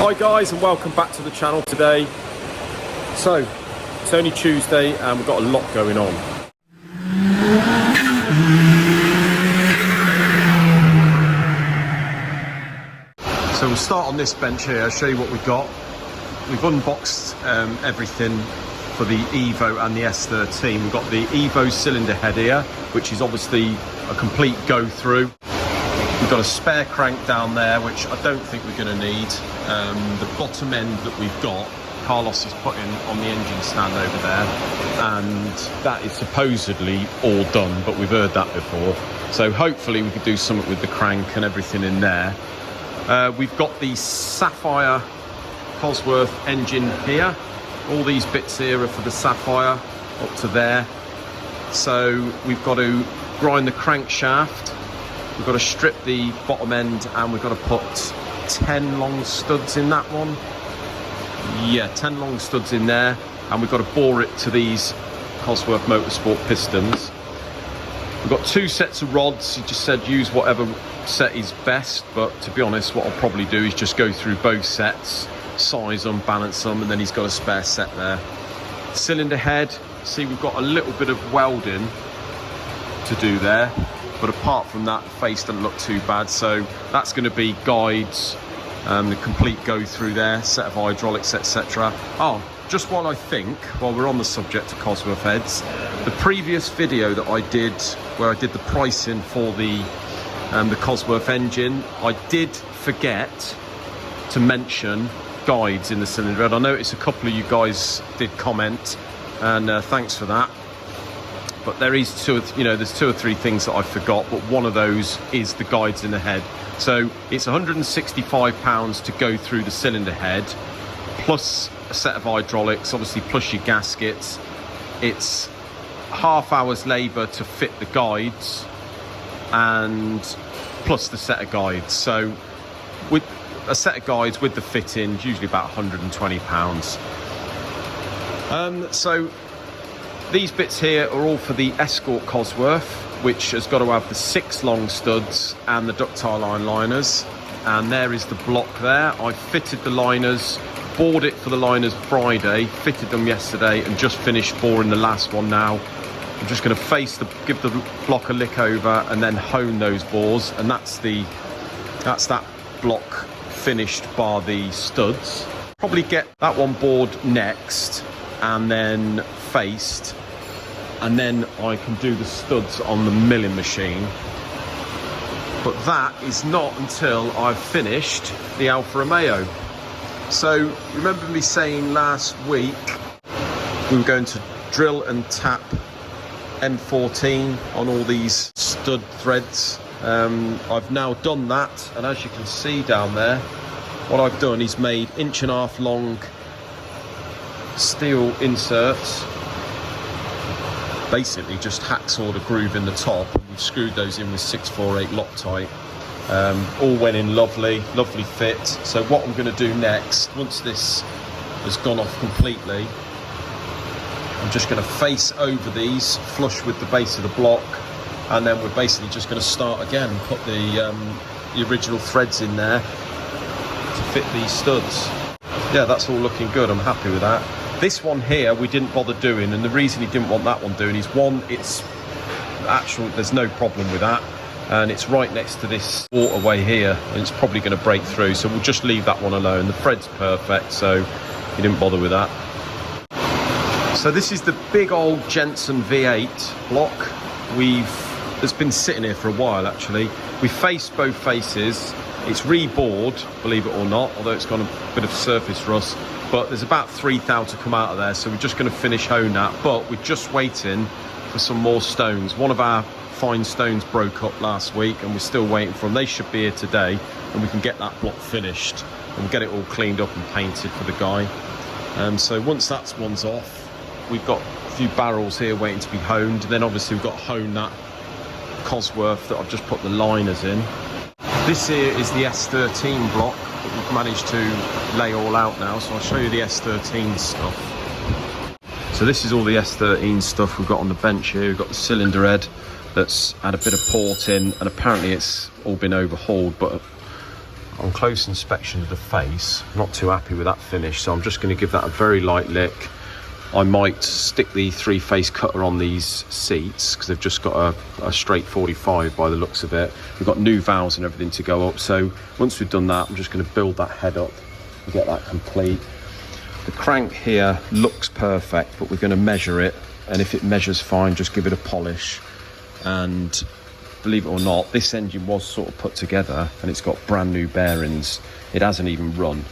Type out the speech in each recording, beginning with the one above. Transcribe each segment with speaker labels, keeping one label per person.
Speaker 1: Hi guys, and welcome back to the channel today. So it's only Tuesday and we've got a lot going on. So we'll start on this bench here. I'll show you what we've got. We've unboxed everything for the Evo and the S13. We've got the Evo cylinder head here, which is obviously a complete go through. We've got a spare crank down there, which I don't think we're going to need. The bottom end that we've got, Carlos is putting on the engine stand over there, and that is supposedly all done, but we've heard that before. So hopefully we could do something with the crank and everything in there. We've got the Sapphire Cosworth engine here. All these bits here are for the Sapphire up to there. So we've got to grind the crankshaft. We've got to strip the bottom end, and we've got to put 10 long studs in that one. Yeah, 10 long studs in there, and we've got to bore it to these Cosworth Motorsport pistons. We've got 2 sets of rods. He just said use whatever set is best, but to be honest, what I'll probably do is just go through both sets, size them, balance them, and then he's got a spare set there. Cylinder head, see we've got a little bit of welding to do there, but apart from that, the face doesn't look too bad. So that's going to be guides, the complete go through there, set of hydraulics, etc. Oh, just while we're on the subject of Cosworth heads, the previous video that I did, where I did the pricing for the Cosworth engine, I did forget to mention guides in the cylinder head. I noticed a couple of you guys did comment, and thanks for that. But there is there's 2 or 3 things that I forgot, but one of those is the guides in the head. So it's £165 to go through the cylinder head, plus a set of hydraulics, obviously, plus your gaskets. It's half hour's labour to fit the guides, and plus the set of guides. So with a set of guides with the fittings, usually about £120. So these bits here are all for the Escort Cosworth, which has got to have the 6 long studs and the ductile iron liners. And there is the block there. I fitted the liners, bored it for the liners Friday, fitted them yesterday, and just finished boring the last one now. I'm just going to give the block a lick over and then hone those bores, and that's that block finished bar the studs. Probably get that one bored next and then faced, and then I can do the studs on the milling machine. But that is not until I've finished the Alfa Romeo. So remember me saying last week we were going to drill and tap M14 on all these stud threads. I've now done that, and as you can see down there, what I've done is made 1.5 inch long steel inserts, basically just hacksawed a groove in the top, and we've screwed those in with 648 Loctite. All went in lovely fit. So what I'm going to do next, once this has gone off completely, I'm just going to face over these flush with the base of the block, and then we're basically just going to start again, put the original threads in there to fit these studs. Yeah, that's all looking good. I'm happy with that. This one here we didn't bother doing, and the reason he didn't want that one doing is, one, there's no problem with that, and it's right next to this waterway here, and it's probably going to break through, so we'll just leave that one alone. The thread's perfect, so he didn't bother with that. So this is the big old Jensen V8 block. It's been sitting here for a while actually. We faced both faces. It's rebored, believe it or not, although it's got a bit of surface rust. But there's about 3 thou to come out of there, so we're just going to finish hone that. But we're just waiting for some more stones. One of our fine stones broke up last week, and we're still waiting for them. They should be here today, and we can get that block finished, and we'll get it all cleaned up and painted for the guy. So once that one's off, we've got a few barrels here waiting to be honed. Then obviously we've got to hone that Cosworth that I've just put the liners in. This here is the S13 block that we've managed to lay all out now, so I'll show you the S13 stuff. So this is all the S13 stuff we've got on the bench here. We've got the cylinder head that's had a bit of port in, and apparently it's all been overhauled, but on close inspection of the face, not too happy with that finish, so I'm just going to give that a very light lick. I might stick the three-face cutter on these seats because they've just got a straight 45 by the looks of it. We've got new valves and everything to go up, so once we've done that, I'm just going to build that head up and get that complete. The crank here looks perfect, but we're going to measure it, and if it measures fine, just give it a polish. And believe it or not, this engine was sort of put together and it's got brand new bearings. It hasn't even run.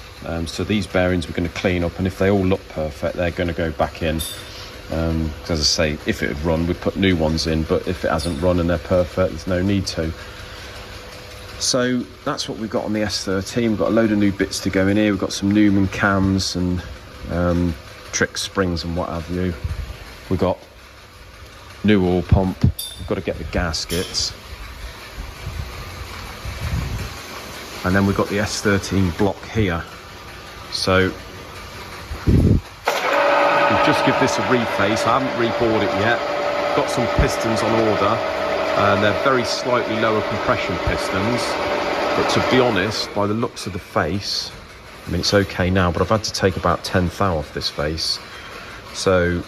Speaker 1: So these bearings we're going to clean up, and if they all look perfect, they're going to go back in. As I say, if it had run, we'd put new ones in, but if it hasn't run and they're perfect, there's no need to. So that's what we've got on the S13. We've got a load of new bits to go in here. We've got some Newman cams and trick springs and what have you. We've got new oil pump. We've got to get the gaskets. And then we've got the S13 block here. So we'll just give this a reface. I haven't rebored it yet. Got some pistons on order, and they're very slightly lower compression pistons. But to be honest, by the looks of the face, I mean, it's okay now, but I've had to take about 10 thou off this face. So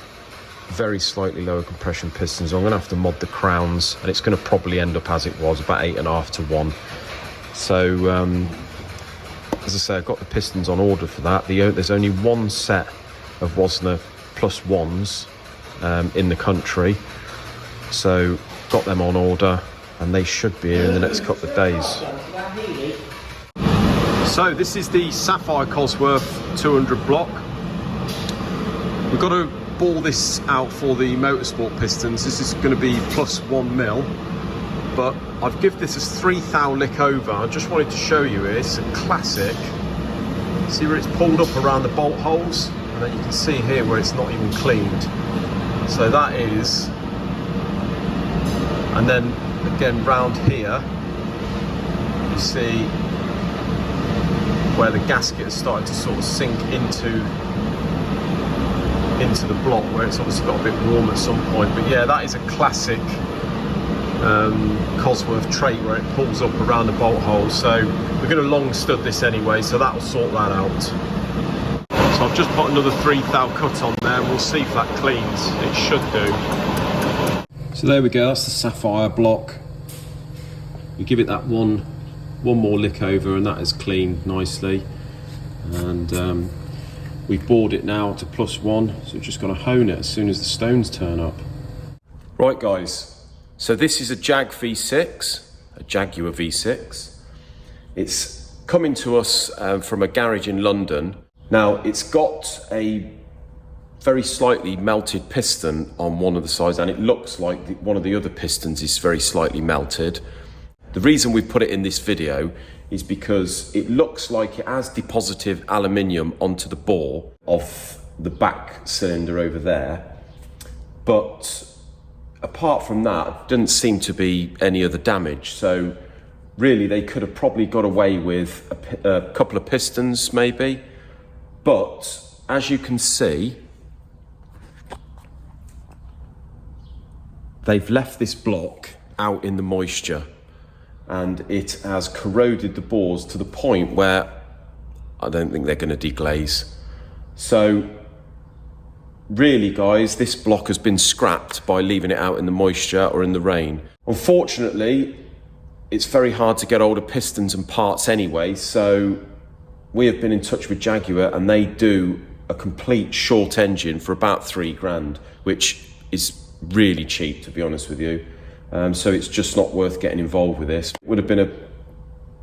Speaker 1: very slightly lower compression pistons. I'm going to have to mod the crowns, and it's going to probably end up as it was, about 8.5 to 1. So as I say, I've got the pistons on order for that. There's only one set of Wasner plus ones in the country, so got them on order, and they should be here in the next couple of days. So this is the Sapphire Cosworth 200 block. We've got to ball this out for the motorsport pistons. This is going to be plus 1 mil, but I've given this a 3 thou lick over. I just wanted to show you it. It's a classic. See where it's pulled up around the bolt holes, and then you can see here where it's not even cleaned. So that is, and then again round here you see where the gasket has started to sort of sink into the block, where it's obviously got a bit warm at some point. But yeah, that is a classic Cosworth trait where it pulls up around the bolt hole. So we're going to long stud this anyway, so that will sort that out. So I've just put another 3 thou cut on there, and we'll see if that cleans. It should do. So there we go, that's the Sapphire block. We give it that one more lick over, and that is cleaned nicely. And we've bored it now to plus 1, so we've just got to hone it as soon as the stones turn up. Right guys, so this is a Jaguar V6. It's coming to us from a garage in London. Now, it's got a very slightly melted piston on one of the sides, and it looks like one of the other pistons is very slightly melted. The reason we put it in this video is because it looks like it has deposited aluminium onto the bore of the back cylinder over there, but apart from that, didn't seem to be any other damage. So really, they could have probably got away with a couple of pistons maybe. But as you can see, they've left this block out in the moisture, and it has corroded the bores to the point where I don't think they're going to deglaze. So really guys, this block has been scrapped by leaving it out in the moisture or in the rain. Unfortunately, it's very hard to get hold of pistons and parts anyway, so we have been in touch with Jaguar, and they do a complete short engine for about 3 grand, which is really cheap, to be honest with you. So it's just not worth getting involved with this. It would have been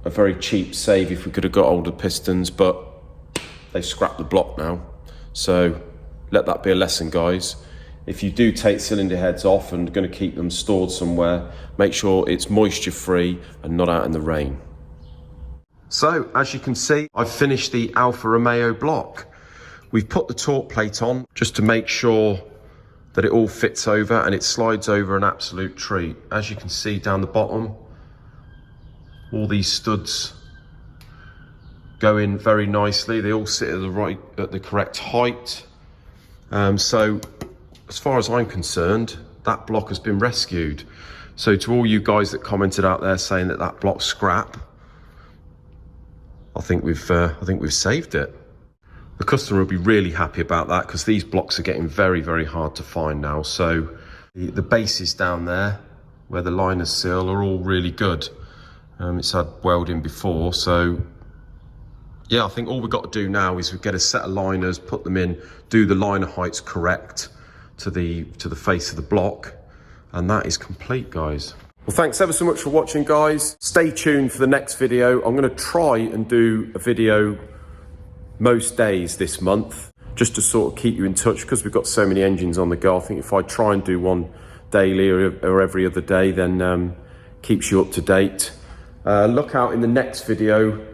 Speaker 1: a very cheap save if we could have got hold of pistons, but they scrapped the block now. So let that be a lesson, guys. If you do take cylinder heads off and going to keep them stored somewhere, make sure it's moisture free and not out in the rain. So as you can see, I've finished the Alfa Romeo block. We've put the torque plate on just to make sure that it all fits over, and it slides over an absolute treat. As you can see down the bottom, all these studs go in very nicely. They all sit at the correct height. So as far as I'm concerned, that block has been rescued. So to all you guys that commented out there saying that block's scrap, I think we've saved it. The customer will be really happy about that because these blocks are getting very, very hard to find now. So the bases down there where the liners seal are all really good. It's had welding before, so yeah, I think all we've got to do now is we get a set of liners, put them in, do the liner heights correct to the face of the block, and that is complete, guys. Well, thanks ever so much for watching, guys. Stay tuned for the next video. I'm going to try and do a video most days this month, just to sort of keep you in touch, because we've got so many engines on the go. I think if I try and do one daily or every other day, then keeps you up to date. Look out in the next video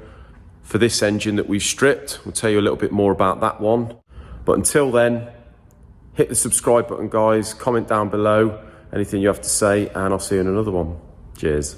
Speaker 1: for this engine that we've stripped. We'll tell you a little bit more about that one. But until then, hit the subscribe button, guys. Comment down below anything you have to say, and I'll see you in another one. Cheers.